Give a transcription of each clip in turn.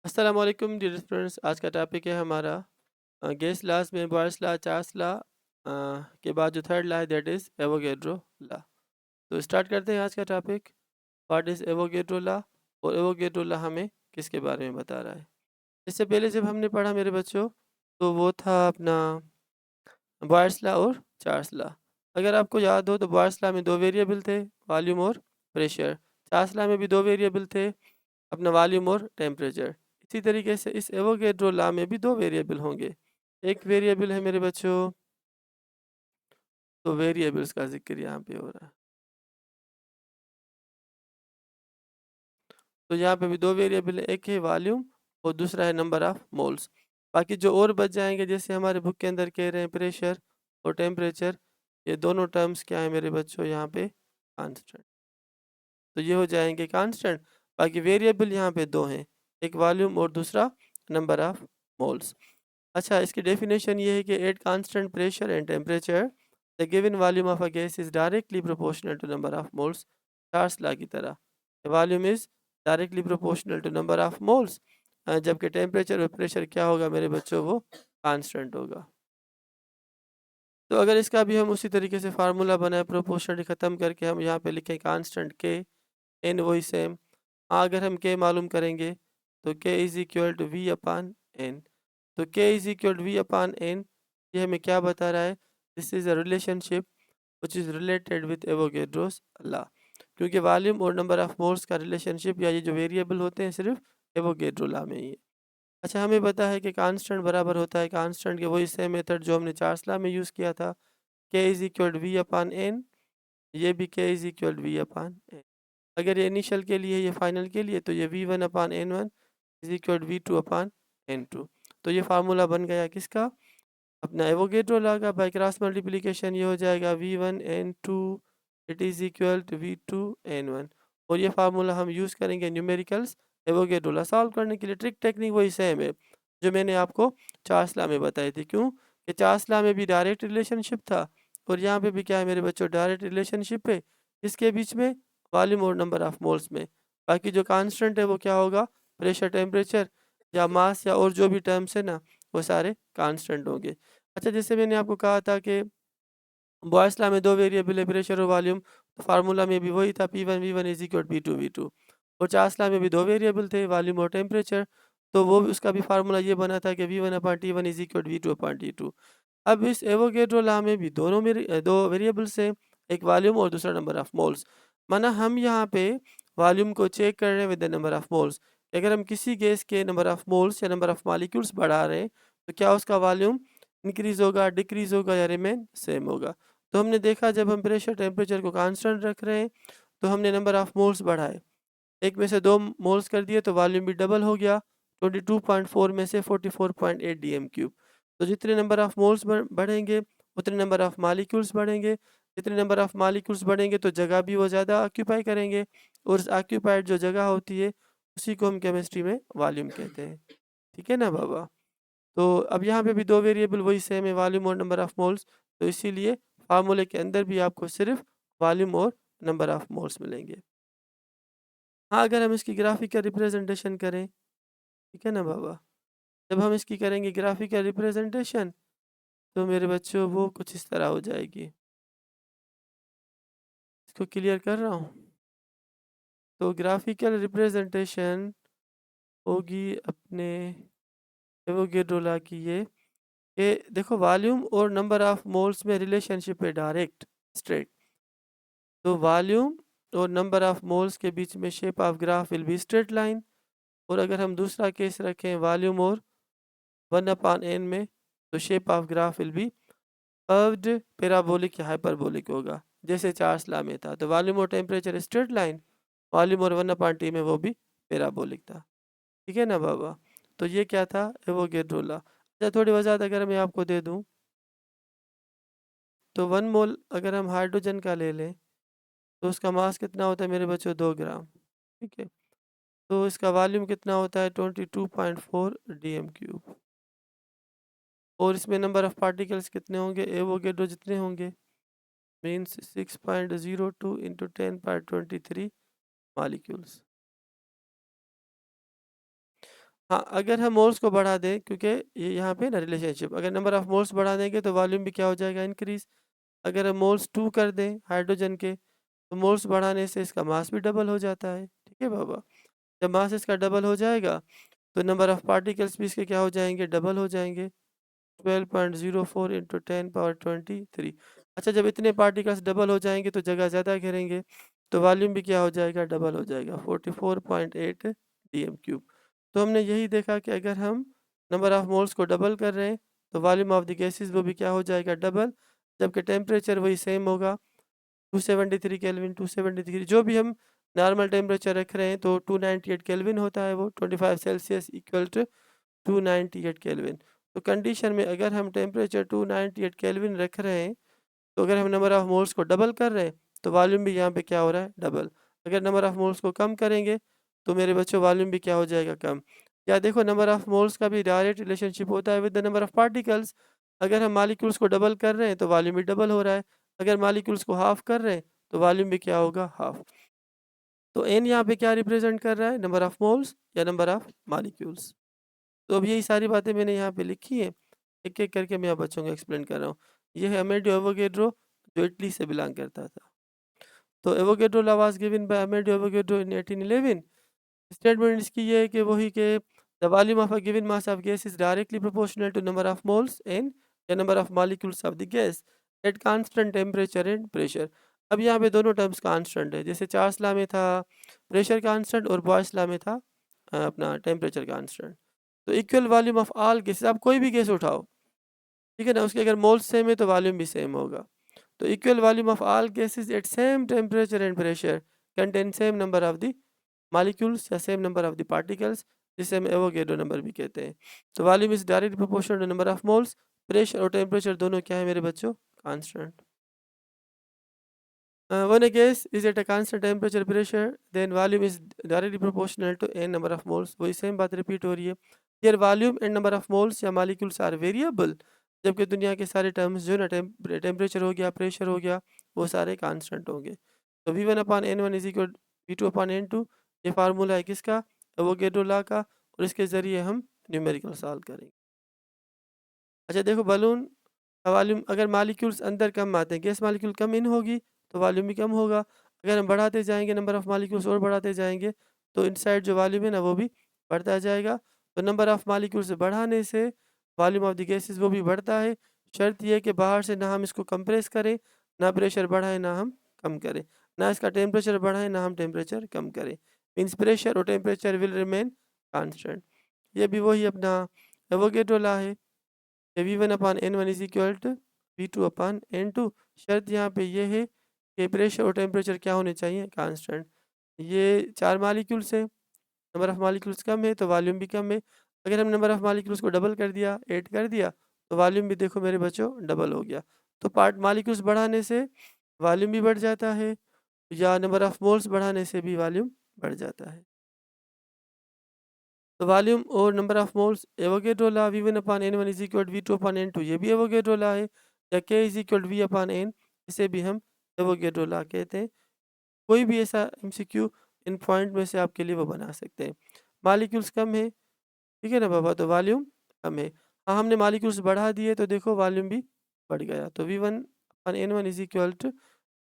अस्सलाम वालेकुम dear students. आज का टॉपिक है हमारा गेस लॉज में बॉयल्स लॉ, चार्ल्स लॉ के बाद जो थर्ड लॉ है दैट इज़ एवोगैड्रो लॉ। तो स्टार्ट करते हैं आज का topic. What is Avogadro law और एवोगैड्रो लॉ हमें किसके बारे में बता रहा है। इससे पहले जब हमने पढ़ा मेरे बच्चों तो वो था अपना बॉयल्स लॉ और चार्ल्स लॉ। अगर आपको याद हो तो बॉयल्स लॉ में दो वेरिएबल थे, वॉल्यूम और प्रेशर। चार्ल्स लॉ में भी दो वेरिएबल थे, अपना वॉल्यूम और टेम्परेचर। इसी तरीके से इस एवोगैड्रो लॉ में भी दो वेरिएबल होंगे। एक वेरिएबल है मेरे बच्चों, तो वेरिएबल्स का जिक्र यहाँ पे हो रहा है। तो यहाँ पे भी दो वेरिएबल है, एक है वॉल्यूम और दूसरा है नंबर ऑफ मोल्स। बाकी जो और बच जाएंगे जैसे हमारे बुक के अंदर कह रहे हैं प्रेशर और टेम्परेचर, ये दोनों टर्म्स क्या है मेरे बच्चों यहाँ पे कांस्टेंट। तो ये हो जाएंगे कांस्टेंट। बाकी वेरिएबल यहाँ पे दो हैं, एक वॉल्यूम और दूसरा नंबर ऑफ मोल्स। अच्छा, इसकी डेफिनेशन ये है कि at constant pressure and temperature the given volume of a gas is directly proportional to number of moles. Charles law की तरह volume is directly proportional to number of moles, जबकि temperature और pressure क्या होगा मेरे बच्चों, वो कांस्टेंट होगा। तो अगर इसका भी हम उसी तरीके से फार्मूला बनाए प्रोपोर्शनलिटी ख़त्म करके हम यहाँ पे लिखें कांस्टेंट के, एन वही सेम। अगर हम के मालूम करेंगे तो K is equal to V upon N. तो K is equal to V upon N, ये हमें क्या बता रहा है, this is a relationship which is related with Avogadro's law. क्योंकि वॉल्यूम और नंबर ऑफ मोल्स का रिलेशनशिप या ये जो वेरिएबल होते हैं सिर्फ एवोगैड्रो लॉ में ही है। अच्छा, हमें पता है कि कांस्टेंट बराबर होता है कांस्टेंट के वही सेम मेथड जो हमने चार्ल्स लॉ में यूज़ किया था, K is equal to V upon N. ये भी K is equal to V upon N. अगर ये इनिशियल के लिए, ये फाइनल के लिए, तो ये V one upon N one is equal to V two upon N two. तो ये फार्मूला बन गया किसका, अपना एवोगैड्रो लॉ का। बाई क्रॉस मल्टीप्लिकेशन ये हो जाएगा V one N two it is equal to V two N one. और ये फार्मूला हम यूज़ करेंगे न्यूमेरिकल्स एवोगैड्रो लॉ सॉल्व करने के लिए। ट्रिक टेक्निक वही सेम है जो मैंने आपको चार्ल्स लॉ में बताई थी। क्यों कि चार्ल्स लॉ में भी डायरेक्ट रिलेशनशिप था और यहाँ पे भी क्या है मेरे बच्चों, डायरेक्ट रिलेशनशिप है इसके बीच में, वॉल्यूम और नंबर ऑफ मोल्स में। बाकी जो कांस्टेंट है वो क्या होगा, प्रेशर, टेम्परेचर या मास या और जो भी टर्म्स है ना, वो सारे कांस्टेंट होंगे। अच्छा, जैसे मैंने आपको कहा था कि बॉयल्स लॉ में दो वेरिएबल है, प्रेशर और वॉल्यूम, तो फार्मूला में भी वही था, P one V one is equal V two. और चार्ल्स लॉ में भी दो वेरिएबल थे, वॉल्यूम और टेम्परेचर, तो वो भी उसका भी फार्मूला ये बना था कि V one upon T one is equal V two upon T two. अब इस एवोगैड्रो लॉ में भी दोनों में दो वेरिएबल्स हैं, एक वॉल्यूम और दूसरा नंबर ऑफ मोल्स। माना हम यहाँ पे वॉल्यूम को चेक कर रहे हैं with the number of moles. अगर हम किसी गैस के नंबर ऑफ मोल्स या नंबर ऑफ मॉलिक्यूल्स बढ़ा रहे हैं तो क्या उसका वॉल्यूम इंक्रीज होगा, डिक्रीज होगा या रिमेन सेम होगा। तो हमने देखा जब हम प्रेशर टेम्परेचर को कांस्टेंट रख रहे हैं तो हमने नंबर ऑफ मोल्स बढ़ाए, एक में से दो मोल्स कर दिए तो वॉल्यूम भी डबल हो गया, 22.4 में से 44.8 DM³। तो जितने नंबर ऑफ मोल्स बढ़ेंगे उतने नंबर ऑफ मालिक्यूल्स बढ़ेंगे, जितने नंबर ऑफ मालिक्यूल्स बढ़ेंगे तो जगह भी वो ज़्यादा ऑक्यूपाई करेंगे, और उस ऑक्यूपाइड जो जगह होती है उसी को हम केमिस्ट्री में वॉल्यूम कहते हैं। ठीक है ना बाबा। तो अब यहाँ पे भी दो वेरिएबल वही सेम है, वॉल्यूम और नंबर ऑफ मोल्स, तो इसीलिए फार्मूले के अंदर भी आपको सिर्फ वॉल्यूम और नंबर ऑफ मोल्स मिलेंगे। हाँ, अगर हम इसकी ग्राफिकल रिप्रेजेंटेशन करें, ठीक है ना बाबा, जब हम इसकी करेंगे ग्राफिकल रिप्रेजेंटेशन तो मेरे बच्चों वो कुछ इस तरह हो जाएगी। इसको क्लियर कर रहा हूँ। तो ग्राफिकल रिप्रेजेंटेशन होगी अपने एवोगैड्रो लॉ की ये, कि देखो वॉल्यूम और नंबर ऑफ मोल्स में रिलेशनशिप है डायरेक्ट स्ट्रेट। तो वॉल्यूम और नंबर ऑफ मोल्स के बीच में shape of graph will be straight line. और अगर हम दूसरा केस रखें वॉल्यूम और 1/n में, तो shape of graph will be curved parabolic या हाइपरबोलिक होगा, जैसे चार्ल्स लॉ में था। तो वॉल्यूम और टेम्परेचर स्ट्रेट लाइन, वॉल्यूम और 1/t में वो भी पैराबोलिक था। ठीक है ना बाबा। तो ये क्या था, एवोगैड्रो लॉ। अच्छा, थोड़ी वजाहत अगर मैं आपको दे दूं तो 1 मोल अगर हम हाइड्रोजन का ले लें तो उसका मास कितना होता है मेरे बच्चों, 2 ग्राम। ठीक है। तो इसका वॉल्यूम कितना होता है, 22.4 DM³। और इसमें नंबर ऑफ पार्टिकल्स कितने होंगे, एवोगैड्रो जितने होंगे, मीन्स 6.02 इंटू 10⁻23 मॉलिक्यूल्स। हाँ, अगर हम मोल्स को बढ़ा दें, क्योंकि ये यहाँ पे ना रिलेशनशिप, अगर नंबर ऑफ मोल्स बढ़ा देंगे तो वॉल्यूम भी क्या हो जाएगा, इंक्रीज़। अगर हम मोल्स 2 कर दें हाइड्रोजन के, तो मोल्स बढ़ाने से इसका मास भी डबल हो जाता है, ठीक है बाबा? जब मास इसका डबल हो जाएगा, तो नंबर ऑफ पार्टिकल्स भी इसके क्या हो जाएँगे, डबल हो जाएँगे। 12.04 इंटू 10 पावर 23। अच्छा, जब इतने पार्टिकल्स डबल हो जाएंगे तो जगह ज़्यादा घेरेंगे, तो वॉल्यूम भी क्या हो जाएगा, डबल हो जाएगा, 44.8 dm³। तो हमने यही देखा कि अगर हम नंबर ऑफ मोल्स को डबल कर रहे हैं तो वॉल्यूम ऑफ द गैसेस वो भी क्या हो जाएगा, डबल। जबकि टेम्परेचर वही सेम होगा, 273 केल्विन, 273 जो भी हम नॉर्मल टेम्परेचर रख रहे हैं, तो 298 केल्विन होता है वो, 25 सेल्सियस इक्वल टू 298 केल्विन। तो कंडीशन में अगर हम टेम्परेचर 298 केल्विन रख रहे हैं, तो अगर हम नंबर ऑफ मोल्स को डबल कर रहे हैं, तो वॉल्यूम भी यहाँ पे क्या हो रहा है, डबल। अगर नंबर ऑफ मोल्स को कम करेंगे, तो मेरे बच्चों वॉल्यूम भी क्या हो जाएगा, कम। या देखो, नंबर ऑफ मोल्स का भी डायरेक्ट रिलेशनशिप होता है with the number of particles. अगर हम मालिक्यूल्स को डबल कर रहे हैं, तो वॉल्यूम भी डबल हो रहा है। अगर मालिक्यूल्स को हाफ कर रहे हैं, तो वॉल्यूम भी क्या होगा, हाफ। तो एन यहाँ पे क्या रिप्रेजेंट कर रहा है, नंबर ऑफ मोल्स या नंबर ऑफ मालिक्यूल्स। तो अब यही सारी बातें मैंने यहाँ पे लिखी है, एक-एक करके मैं आप बच्चों को एक्सप्लेन कर रहा हूँ। ये है अमेडियो एवोगैड्रो, जो इटली से बिलॉन्ग करता था। तो Avogadro law was given by Amedeo Avogadro in 1811। Statement इसकी ये है कि वही के the volume of a given mass of gas is directly proportional to number of moles in या number of molecules of the gas at constant temperature and pressure. अब यहाँ पे दोनों टर्म्स कांस्टेंट है, जैसे चार्ल्स लॉ में था pressure constant और बॉयस लॉ में था अपना टेम्परेचर कांस्टेंट। तो equal volume of all gases, आप कोई भी गैस उठाओ, ठीक है ना, उसके अगर मोल्स सेम है तो वॉल्यूम भी सेम होगा। तो equal volume of all gases at same temperature and pressure contain same number of the molecules या same number of the particles, जिसे हम एवोगैड्रो नंबर भी कहते हैं। तो volume is directly proportional to number of moles. Pressure और temperature दोनों क्या है मेरे बच्चों, constant. When a gas is at a constant temperature pressure, then volume is directly proportional to n number of moles। वही सेम बात repeat हो रही है। Here volume and number of moles या molecules are variable, जबकि दुनिया के सारे टर्म्स जो है ना, टेम्परेचर हो गया, प्रेशर हो गया, वो सारे कांस्टेंट होंगे। तो V1/N1 इज इक्वल V2/N2, ये फार्मूला है किसका, एवोगैड्रो लॉ का, और इसके ज़रिए हम न्यूमेरिकल सॉल्व करेंगे। अच्छा देखो, बलून का वॉल्यूम, अगर मॉलिक्यूल्स अंदर कम आते हैं, गैस मॉलिक्यूल कम इन होगी तो वॉल्यूम भी कम होगा। अगर हम बढ़ाते जाएंगे नंबर ऑफ मॉलिक्यूल्स और बढ़ाते जाएंगे, तो इनसाइड जो वॉल्यूम है ना, वो भी बढ़ता जाएगा। तो नंबर ऑफ मॉलिक्यूल्स बढ़ाने से वॉल्यूम ऑफ द गैसेस वो भी बढ़ता है। शर्त यह है कि बाहर से ना हम इसको कंप्रेस करें, ना प्रेशर बढ़ाएं, ना हम कम करें, ना इसका टेम्परेचर बढ़ाएं, ना हम टेम्परेचर कम करें। मीन्स प्रेशर और टेम्परेचर विल रिमेन कांस्टेंट। ये भी वही अपना एवोगैड्रो लॉ है। V1/N1 is equal to V2/N2। शर्त यहाँ पे ये है कि प्रेशर और टेम्परेचर क्या होने चाहिए, कांस्टेंट। ये 4 मॉलिक्यूल्स है, नंबर ऑफ मॉलिक्यूल्स कम है तो वॉल्यूम भी कम है। अगर हम नंबर ऑफ मॉलिक्यूल्स को डबल कर दिया, 8 कर दिया, तो वॉल्यूम भी देखो मेरे बच्चों डबल हो गया। तो पार्ट मॉलिक्यूल्स बढ़ाने से वॉल्यूम भी बढ़ जाता है, या नंबर ऑफ मोल्स बढ़ाने से भी वॉल्यूम बढ़ जाता है। तो वॉल्यूम और number of moles, Avogadro law V1/N1 is equal V2/N2, ये भी एवोगैड्रो लॉ है। या K इज इक्वल V/N, इसे भी हम एवोगैड्रो लॉ कहते हैं। कोई भी ऐसा MCQ इन पॉइंट में से आपके लिए वो बना सकते हैं। मॉलिक्यूल्स कम है, ठीक है ना बाबा, तो वॉल्यूम कम है। हाँ, हमने मॉलिक्यूल्स बढ़ा दिए तो देखो वॉल्यूम भी बढ़ गया। तो V1/N1 is equal to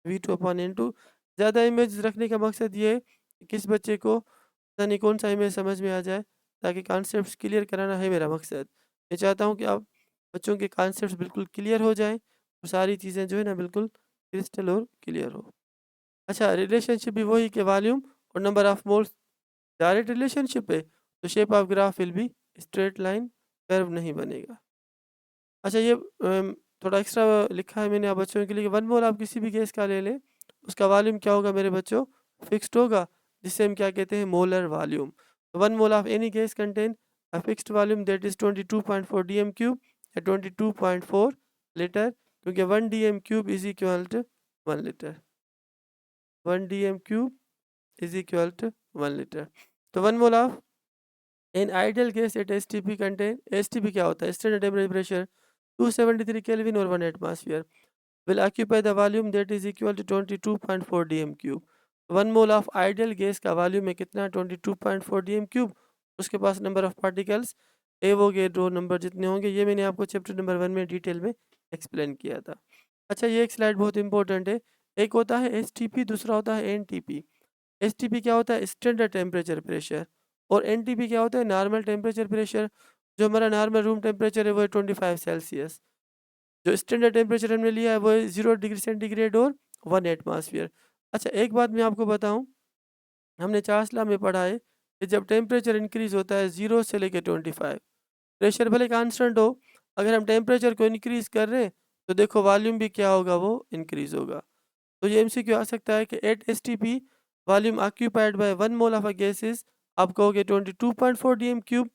V2/N2। ज़्यादा इमेज रखने का मकसद ये है कि किस बच्चे को पता नहीं कौन सा इमेज समझ में आ जाए, ताकि कॉन्सेप्ट्स क्लियर कराना है मेरा मकसद। मैं चाहता हूँ कि आप बच्चों के कॉन्सेप्ट्स बिल्कुल क्लियर हो जाएँ, और सारी चीज़ें जो है ना बिल्कुल क्रिस्टल और क्लियर हो। अच्छा, रिलेशनशिप भी वही कि वॉल्यूम और number of moles direct relationship है, तो shape of graph will be straight line, curve नहीं बनेगा। अच्छा, ये थोड़ा एक्स्ट्रा लिखा है मैंने आप बच्चों के लिए, 1 मोल आप किसी भी गैस का ले लें, उसका वॉल्यूम क्या होगा मेरे बच्चों, फिक्स्ड होगा, जिसे हम क्या कहते हैं, molar volume. 1 mole of any gas contain a fixed volume that is 22.4 dm³ या 22.4 लीटर, क्योंकि 1 dm³ is equal to 1 litre. 1 dm³ is equal to 1 litre. तो 1 mole of in ideal gas at STP contain, STP क्या होता है, standard temperature pressure 273 kelvin और 1 atmosphere, will occupy the volume that is equal to 22.4 dm cube। 1 mole of ideal gas का volume है कितना, 22.4 dm cube, उसके पास number of particles ए वो गए रो नंबर जितने होंगे, ये मैंने आपको चैप्टर नंबर 1 में डिटेल में एक्सप्लेन किया था। अच्छा, ये एक स्लाइड बहुत इंपॉर्टेंट है। एक होता है एसटीपी, दूसरा होता है एनटीपी। एसटीपी क्या होता है? Standard temperature pressure. और एनटीपी क्या होता है? Normal temperature pressure. जो हमारा नॉर्मल रूम टेम्परेचर है वो है 25 सेल्सियस। जो स्टैंडर्ड टेम्परेचर हमने लिया है वो है 0 डिग्री सेंटीग्रेड और 1 एटमॉस्फेयर। अच्छा, एक बात मैं आपको बताऊं, हमने चार्ल्स लॉ में पढ़ा है कि जब टेम्परेचर इंक्रीज होता है 0 से लेकर 25, प्रेशर भले कांस्टेंट हो, अगर हम टेम्परेचर को इंक्रीज कर रहे हैं तो देखो वॉल्यूम भी क्या होगा, वो इंक्रीज होगा। तो ये एमसीक्यू आ सकता है कि at STP volume occupied by 1 mole of a gases, आप कहोगे 22.4 dm cube.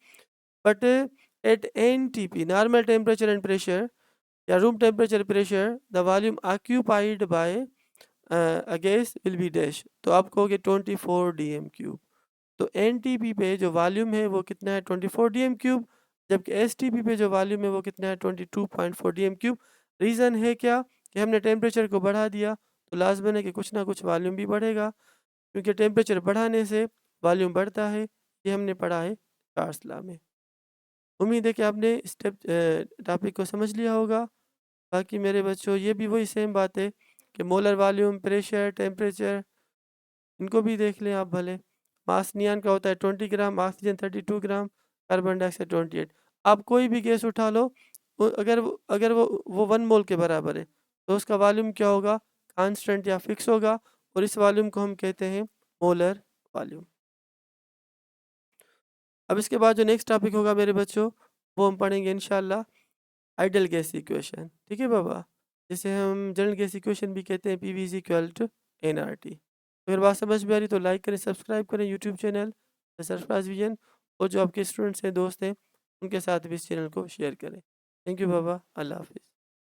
But at NTP normal temperature and pressure या room temperature pressure, the volume occupied by gas will be dash, तो आप कहोगे 24 डीएम क्यूब। तो NTP पे जो volume है वो कितना है? 24 डीएम क्यूब। जबकि एसटीपी पे जो वॉल्यूम है वो कितना है? 22.4 डीएम क्यूब। रीज़न है क्या? कि हमने टेम्परेचर को बढ़ा दिया, तो लाजमन है कि कुछ ना कुछ वॉल्यूम भी बढ़ेगा, क्योंकि टेम्परेचर बढ़ाने से वॉल्यूम बढ़ता है। ये हमने पढ़ा है चार्ल्स लॉ में। उम्मीद है कि आपने स्टेप टॉपिक को समझ लिया होगा। बाकी मेरे बच्चों, ये भी वही सेम बात है कि मोलर वॉल्यूम, प्रेशर, टेम्परेचर, इनको भी देख लें आप भले। मास नियॉन का होता है 20 ग्राम, ऑक्सीजन 32 ग्राम, कार्बन डाइऑक्साइड 28। आप कोई भी गैस उठा लो, अगर वो 1 मोल के बराबर है तो उसका वॉल्यूम क्या होगा? कांस्टेंट या फिक्स होगा, और इस वॉल्यूम को हम कहते हैं मोलर वॉल्यूम। अब इसके बाद जो नेक्स्ट टॉपिक होगा मेरे बच्चों, वो हम पढ़ेंगे इंशाल्लाह आइडियल गैस इक्वेशन। ठीक है बाबा, जिसे हम जनरल गैस इक्वेशन भी कहते हैं, P V is equal to N R T. अगर बात समझ में आ रही तो लाइक करें, सब्सक्राइब करें यूट्यूब चैनल सरफराज विजन, और जो आपके स्टूडेंट्स हैं, दोस्त हैं, उनके साथ भी इस चैनल को शेयर करें। थैंक यू बाबा, अल्लाह हाफिज़।